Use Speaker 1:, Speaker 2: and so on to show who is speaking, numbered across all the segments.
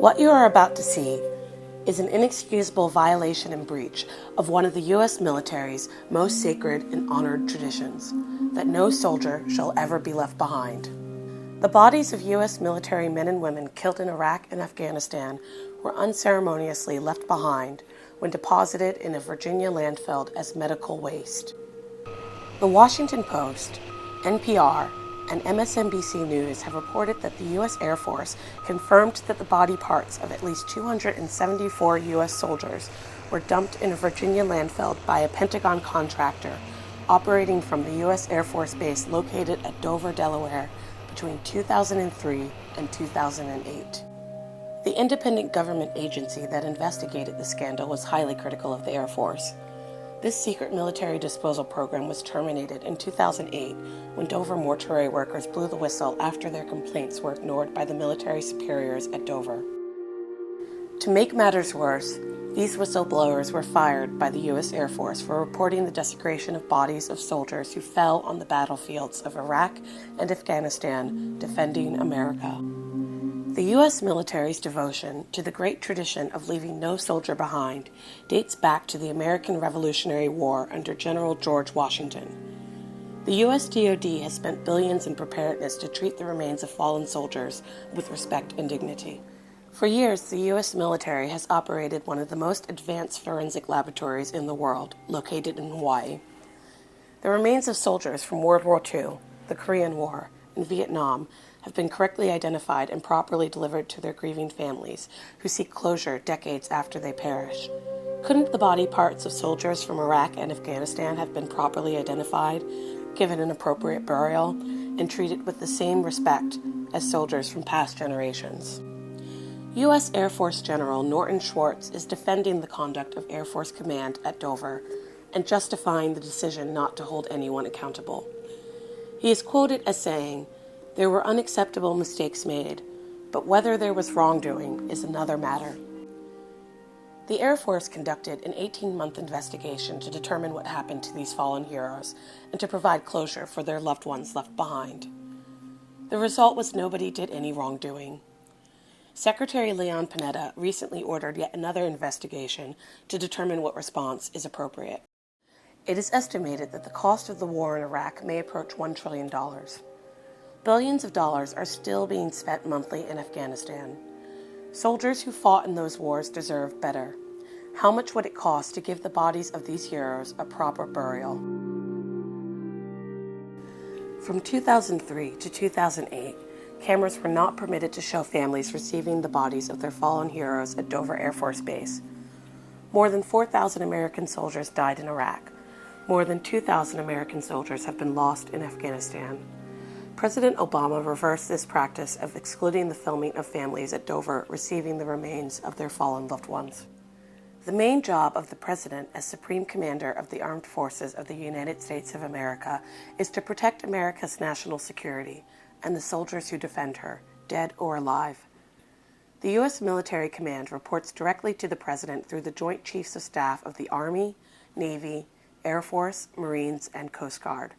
Speaker 1: What you are about to see is an inexcusable violation and breach of one of the U.S. military's most sacred and honored traditions, that no soldier shall ever be left behind. The bodies of U.S. military men and women killed in Iraq and Afghanistan were unceremoniously left behind when deposited in a Virginia landfill as medical waste. The Washington Post, NPR, and MSNBC News have reported that the U.S. Air Force confirmed that the body parts of at least 274 U.S. soldiers were dumped in a Virginia landfill by a Pentagon contractor operating from the U.S. Air Force Base located at Dover, Delaware, between 2003 and 2008. The independent government agency that investigated the scandal was highly critical of the Air Force. This secret military disposal program was terminated in 2008 when Dover mortuary workers blew the whistle after their complaints were ignored by the military superiors at Dover. To make matters worse, these whistleblowers were fired by the U.S. Air Force for reporting the desecration of bodies of soldiers who fell on the battlefields of Iraq and Afghanistan defending America. The U.S. military's devotion to the great tradition of leaving no soldier behind dates back to the American Revolutionary War under General George Washington. The U.S. DoD has spent billions in preparedness to treat the remains of fallen soldiers with respect and dignity. For years, the U.S. military has operated one of the most advanced forensic laboratories in the world, located in Hawaii. The remains of soldiers from World War II, the Korean War, and Vietnam have been correctly identified and properly delivered to their grieving families, who seek closure decades after they perish. Couldn't the body parts of soldiers from Iraq and Afghanistan have been properly identified, given an appropriate burial, and treated with the same respect as soldiers from past generations? U.S. Air Force General Norton Schwartz is defending the conduct of Air Force Command at Dover and justifying the decision not to hold anyone accountable. He is quoted as saying, "There were unacceptable mistakes made, but whether there was wrongdoing is another matter." The Air Force conducted an 18-month investigation to determine what happened to these fallen heroes and to provide closure for their loved ones left behind. The result was nobody did any wrongdoing. Secretary Leon Panetta recently ordered yet another investigation to determine what response is appropriate. It is estimated that the cost of the war in Iraq may approach $1 trillion. Billions of dollars are still being spent monthly in Afghanistan. Soldiers who fought in those wars deserve better. How much would it cost to give the bodies of these heroes a proper burial? From 2003 to 2008, cameras were not permitted to show families receiving the bodies of their fallen heroes at Dover Air Force Base. More than 4,000 American soldiers died in Iraq. More than 2,000 American soldiers have been lost in Afghanistan. President Obama reversed this practice of excluding the filming of families at Dover receiving the remains of their fallen loved ones. The main job of the President as Supreme Commander of the Armed Forces of the United States of America is to protect America's national security and the soldiers who defend her, dead or alive. The U.S. Military Command reports directly to the President through the Joint Chiefs of Staff of the Army, Navy, Air Force, Marines, and Coast Guard.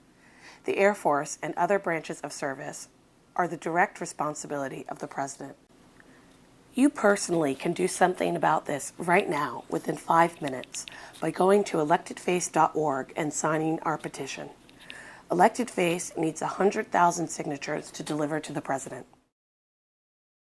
Speaker 1: The Air Force and other branches of service are the direct responsibility of the President. You personally can do something about this right now within 5 minutes by going to electedface.org and signing our petition. Elected Face needs 100,000 signatures to deliver to the President.